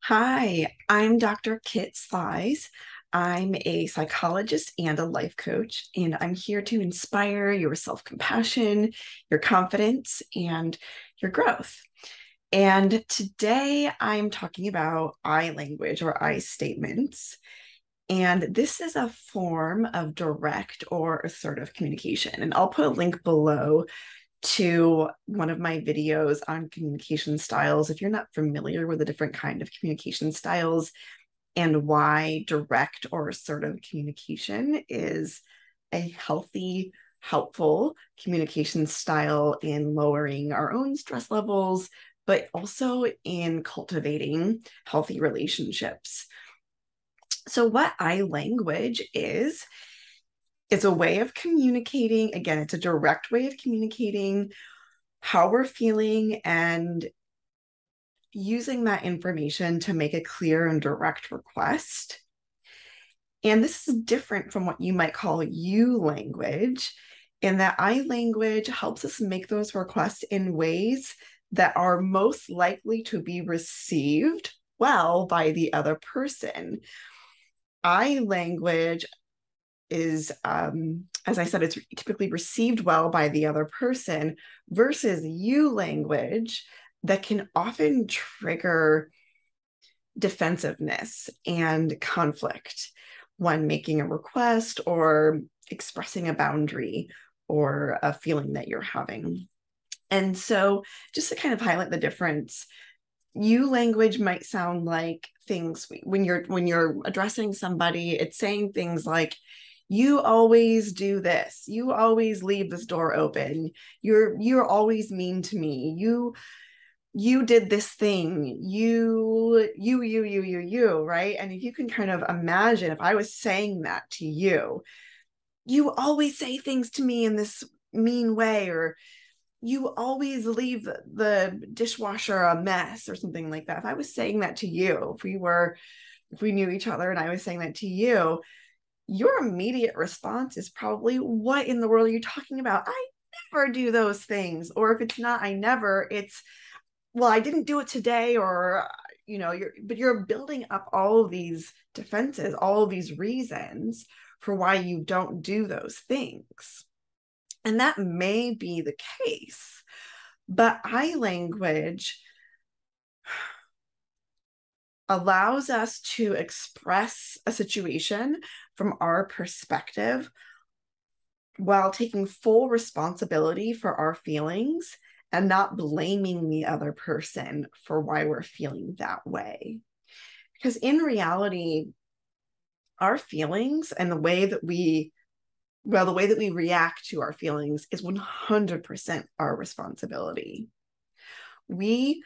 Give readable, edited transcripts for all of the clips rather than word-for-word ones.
Hi, I'm Dr. Kit Slies. I'm a psychologist and a life coach, and I'm here to inspire your self-compassion, your confidence, and your growth. And today I'm talking about I language or I statements. And this is a form of direct or assertive communication. And I'll put a link below to one of my videos on communication styles. If you're not familiar with the different kind of communication styles and why direct or assertive communication is a healthy, helpful communication style in lowering our own stress levels, but also in cultivating healthy relationships. So, what I language is, it's a way of communicating. Again, it's a direct way of communicating how we're feeling and using that information to make a clear and direct request. And this is different from what you might call you language, in that I language helps us make those requests in ways that are most likely to be received well by the other person. I language is, as I said, it's typically received well by the other person versus you language that can often trigger defensiveness and conflict when making a request or expressing a boundary or a feeling that you're having. And so, just to kind of highlight the difference, you language might sound like things when you're addressing somebody, it's saying things like, you always do this, you always leave this door open, you're always mean to me, you did this thing, you, right? And if you can kind of imagine, if I was saying that to you always say things to me in this mean way, or you always leave the dishwasher a mess or something like that. If I was saying that to you, if we knew each other and I was saying that to you, your immediate response is probably, what in the world are you talking about? I never do those things. Or if it's not, I never, it's, well, I didn't do it today, or, you're building up all of these defenses, all of these reasons for why you don't do those things. And that may be the case, but I language allows us to express a situation from our perspective while taking full responsibility for our feelings and not blaming the other person for why we're feeling that way. Because in reality, our feelings and the way that we react to our feelings is 100% our responsibility. We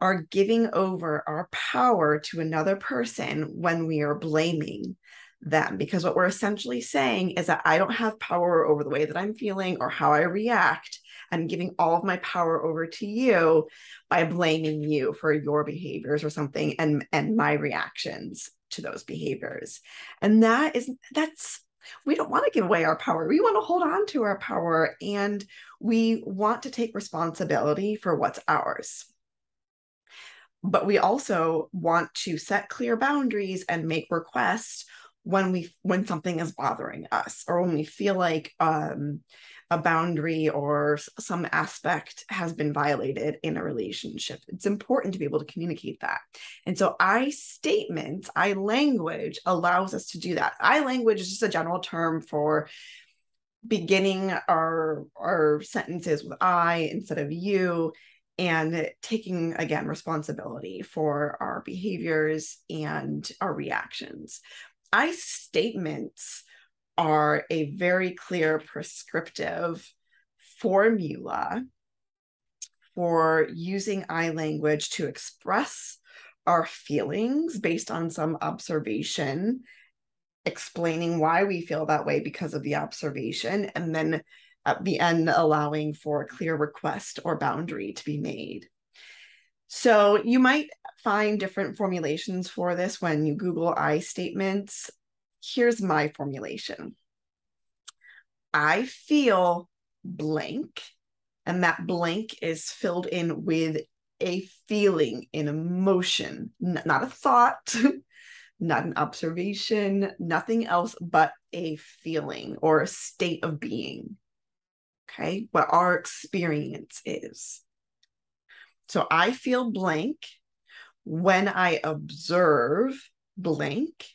are giving over our power to another person when we are blaming them, because what we're essentially saying is that I don't have power over the way that I'm feeling or how I react. I'm giving all of my power over to you by blaming you for your behaviors or something, and my reactions to those behaviors. And that's we don't want to give away our power. We want to hold on to our power, and we want to take responsibility for what's ours. But we also want to set clear boundaries and make requests when something is bothering us, or when we feel like a boundary or some aspect has been violated in a relationship. It's important to be able to communicate that. And so I statements, I language allows us to do that. I language is just a general term for beginning our sentences with I instead of you, and taking, again, responsibility for our behaviors and our reactions. I statements are a very clear prescriptive formula for using I language to express our feelings based on some observation, explaining why we feel that way because of the observation, and then at the end allowing for a clear request or boundary to be made. So you might find different formulations for this when you Google I statements. Here's my formulation. I feel blank, and that blank is filled in with a feeling, an emotion, not a thought, not an observation, nothing else but a feeling or a state of being. Okay, what our experience is. So I feel blank when I observe blank.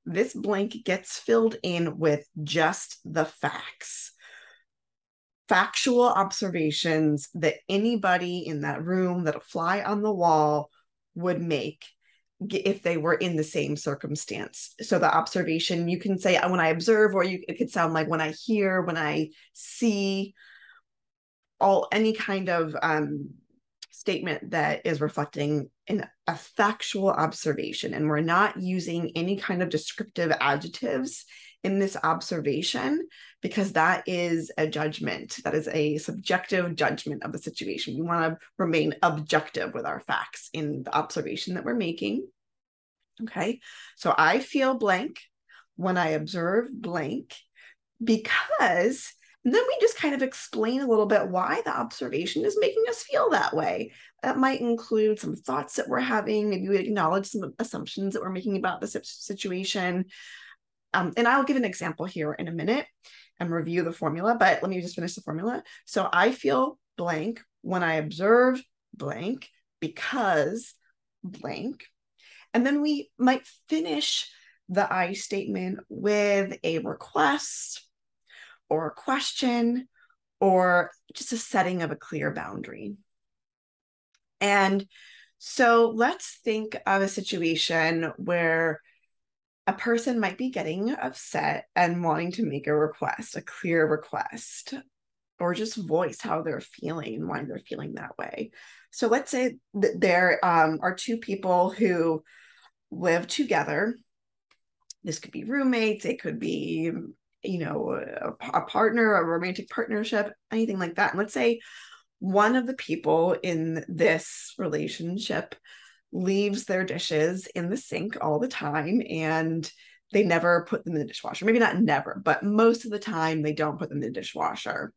This blank gets filled in with just the facts, factual observations that anybody in that room, that a fly on the wall would make if they were in the same circumstance. So the observation, you can say when I observe, or it could sound like when I hear, when I see, any kind of statement that is reflecting a factual observation. And we're not using any kind of descriptive adjectives in this observation, because that is a judgment. That is a subjective judgment of the situation. We want to remain objective with our facts in the observation that we're making. Okay, so I feel blank when I observe blank, because, and then we just kind of explain a little bit why the observation is making us feel that way. That might include some thoughts that we're having. Maybe we acknowledge some assumptions that we're making about the situation. And I'll give an example here in a minute and review the formula, but let me just finish the formula. So I feel blank when I observe blank because blank. And then we might finish the I statement with a request or a question, or just a setting of a clear boundary. And so let's think of a situation where a person might be getting upset and wanting to make a request, a clear request, or just voice how they're feeling and why they're feeling that way. So let's say that there are two people who live together. This could be roommates, it could be, a partner, a romantic partnership, anything like that. And let's say one of the people in this relationship leaves their dishes in the sink all the time, and they never put them in the dishwasher. Maybe not never, but most of the time they don't put them in the dishwasher.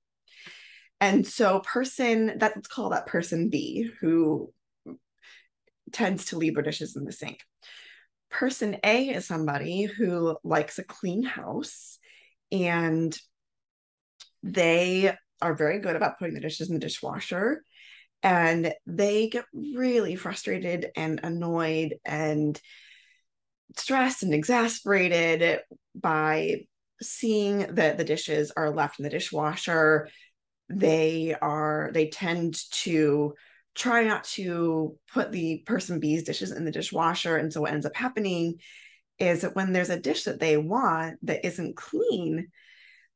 And so let's call that person B, who tends to leave their dishes in the sink. Person A is somebody who likes a clean house, and they are very good about putting the dishes in the dishwasher. And they get really frustrated and annoyed and stressed and exasperated by seeing that the dishes are left in the dishwasher. They tend to try not to put the person B's dishes in the dishwasher. And so what ends up happening is that when there's a dish that they want that isn't clean,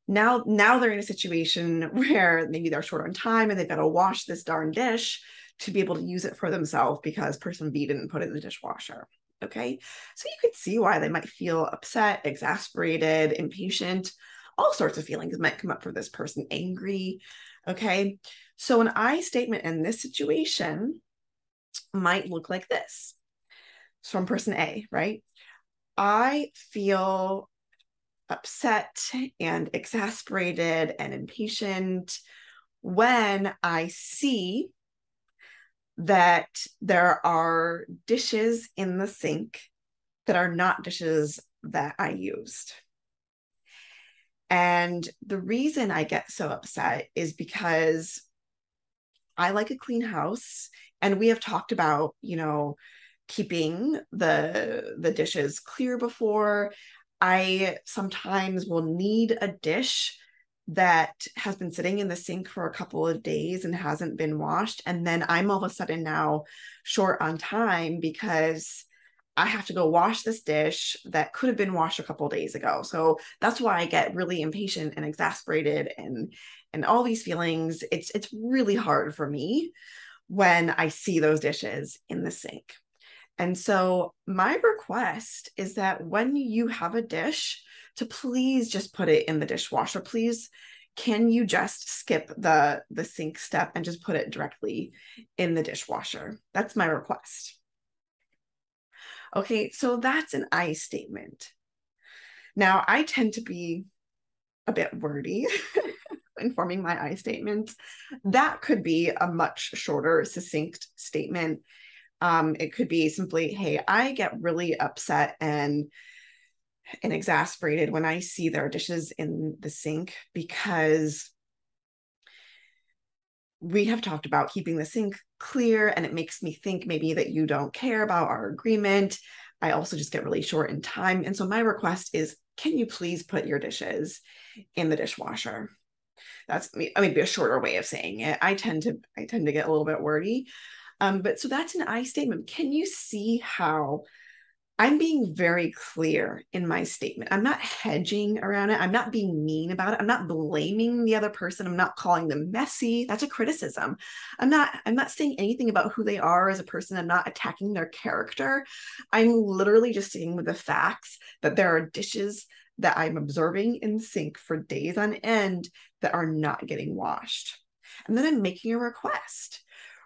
now they're in a situation where maybe they're short on time and they've got to wash this darn dish to be able to use it for themselves because person B didn't put it in the dishwasher. Okay, so you could see why they might feel upset, exasperated, impatient. All sorts of feelings might come up for this person, angry. Okay, so an I statement in this situation might look like this. It's from person A, right? I feel upset and exasperated and impatient when I see that there are dishes in the sink that are not dishes that I used. And the reason I get so upset is because I like a clean house, and we have talked about, keeping the dishes clear before. I sometimes will need a dish that has been sitting in the sink for a couple of days and hasn't been washed. And then I'm all of a sudden now short on time because I have to go wash this dish that could have been washed a couple of days ago. So that's why I get really impatient and exasperated and all these feelings. It's really hard for me when I see those dishes in the sink. And so my request is that when you have a dish, to please just put it in the dishwasher. Please, can you just skip the sink step and just put it directly in the dishwasher? That's my request. Okay, so that's an I statement. Now, I tend to be a bit wordy informing my I statements. That could be a much shorter, succinct statement. It could be simply, hey, I get really upset and exasperated when I see there are dishes in the sink because we have talked about keeping the sink clear, and it makes me think maybe that you don't care about our agreement. I also just get really short in time. And so my request is, can you please put your dishes in the dishwasher? That's be a shorter way of saying it. I tend to get a little bit wordy. But so that's an I statement. Can you see how I'm being very clear in my statement? I'm not hedging around it. I'm not being mean about it. I'm not blaming the other person. I'm not calling them messy. That's a criticism. I'm not saying anything about who they are as a person. I'm not attacking their character. I'm literally just sticking with the facts that there are dishes that I'm observing in the sink for days on end that are not getting washed. And then I'm making a request,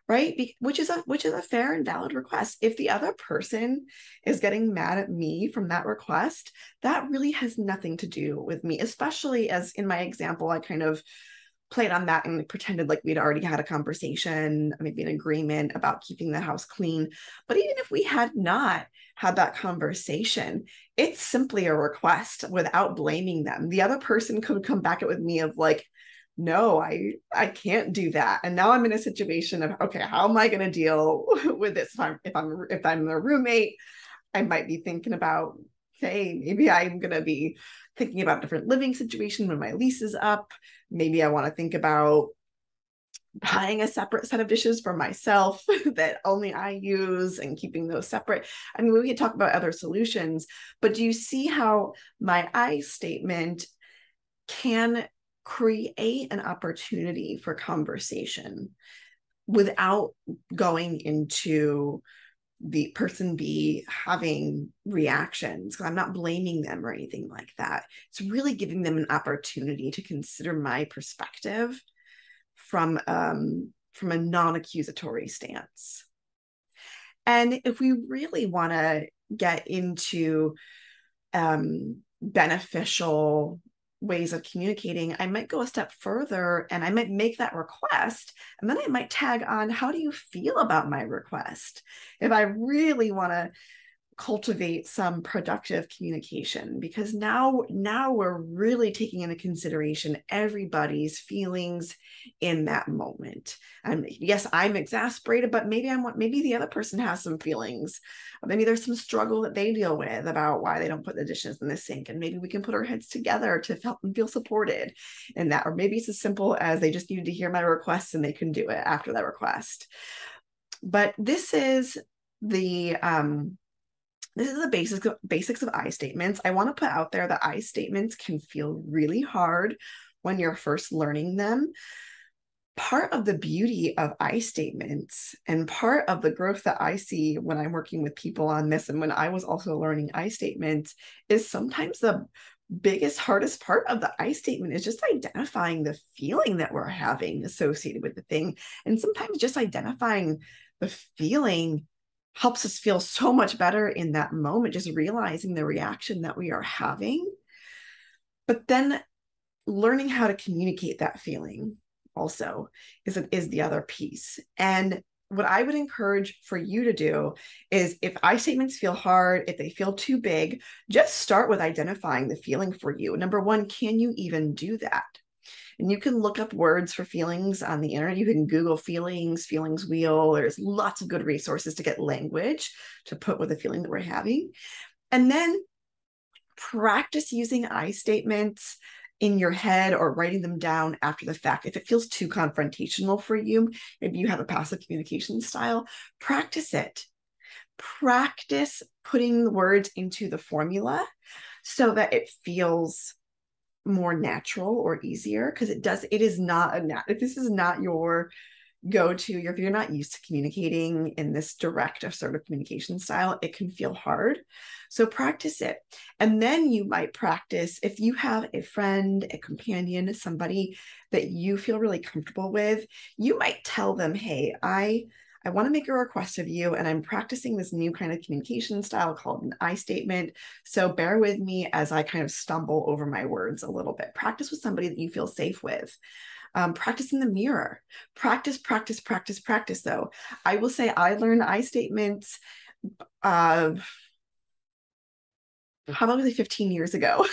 right? Which is a fair and valid request. If the other person is getting mad at me from that request, that really has nothing to do with me, especially as in my example, I kind of played on that and pretended like we'd already had a conversation, maybe an agreement about keeping the house clean. But even if we had not had that conversation, it's simply a request without blaming them. The other person could come back with me of like, no, I can't do that. And now I'm in a situation of, okay, how am I going to deal with this? If I'm a roommate, I might be thinking about, hey, maybe I'm going to be thinking about a different living situation when my lease is up. Maybe I want to think about buying a separate set of dishes for myself that only I use and keeping those separate. I mean, we can talk about other solutions, but do you see how my I statement can create an opportunity for conversation without going into the person B having reactions? I'm not blaming them or anything like that. It's really giving them an opportunity to consider my perspective from a non-accusatory stance. And if we really want to get into beneficial ways of communicating, I might go a step further and I might make that request, and then I might tag on, how do you feel about my request? If I really want to cultivate some productive communication, because now we're really taking into consideration everybody's feelings in that moment. And yes, I'm exasperated, but maybe the other person has some feelings. Maybe there's some struggle that they deal with about why they don't put the dishes in the sink, and maybe we can put our heads together to help them feel supported in that. Or maybe it's as simple as they just needed to hear my request and they can do it after that request. But this is the basics of I statements. I want to put out there that I statements can feel really hard when you're first learning them. Part of the beauty of I statements and part of the growth that I see when I'm working with people on this, and when I was also learning I statements, is sometimes the biggest, hardest part of the I statement is just identifying the feeling that we're having associated with the thing. And sometimes just identifying the feeling helps us feel so much better in that moment, just realizing the reaction that we are having. But then learning how to communicate that feeling also is the other piece. And what I would encourage for you to do is, if I statements feel hard, if they feel too big, just start with identifying the feeling for you. Number one, can you even do that? And you can look up words for feelings on the internet. You can Google feelings wheel. There's lots of good resources to get language to put with the feeling that we're having. And then practice using I statements in your head or writing them down after the fact. If it feels too confrontational for you, maybe you have a passive communication style, practice it. Practice putting the words into the formula so that it feels more natural or easier, because it is not if this is not your go-to, if you're not used to communicating in this direct assertive communication style, it can feel hard. So practice it. And then you might practice, if you have a friend, a companion, somebody that you feel really comfortable with, you might tell them, hey, I I want to make a request of you, and I'm practicing this new kind of communication style called an I statement. So bear with me as I kind of stumble over my words a little bit. Practice with somebody that you feel safe with. Practice in the mirror. Practice, practice, practice, practice, though. I will say I learned I statements probably 15 years ago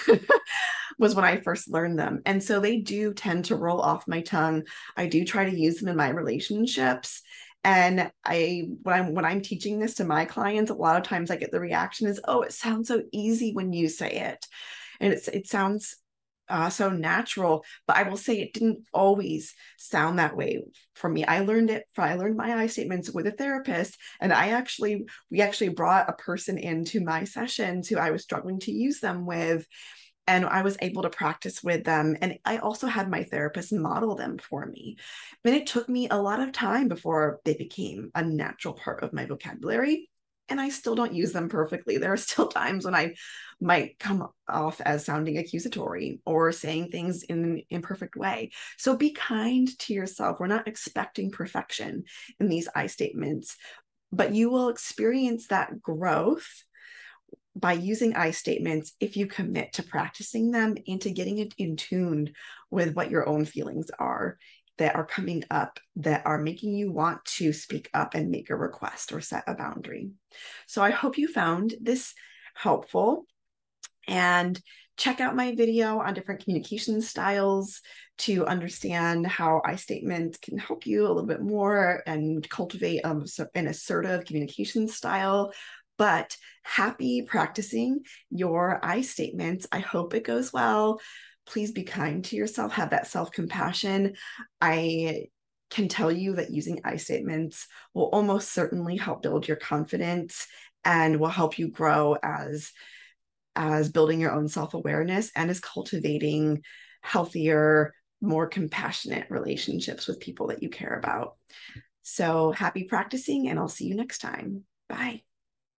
was when I first learned them. And so they do tend to roll off my tongue. I do try to use them in my relationships. And when I'm teaching this to my clients, a lot of times I get the reaction is, oh, it sounds so easy when you say it. And it sounds so natural, but I will say it didn't always sound that way for me. I learned my I statements with a therapist, and we actually brought a person into my sessions who I was struggling to use them with, and I was able to practice with them. And I also had my therapist model them for me. But it took me a lot of time before they became a natural part of my vocabulary. And I still don't use them perfectly. There are still times when I might come off as sounding accusatory or saying things in an imperfect way. So be kind to yourself. We're not expecting perfection in these I statements, but you will experience that growth by using I statements if you commit to practicing them and to getting it in tune with what your own feelings are that are coming up that are making you want to speak up and make a request or set a boundary. So I hope you found this helpful, and check out my video on different communication styles to understand how I statements can help you a little bit more and cultivate an assertive communication style. But happy practicing your I statements. I hope it goes well. Please be kind to yourself, have that self-compassion. I can tell you that using I statements will almost certainly help build your confidence and will help you grow as building your own self-awareness and as cultivating healthier, more compassionate relationships with people that you care about. So happy practicing, and I'll see you next time. Bye.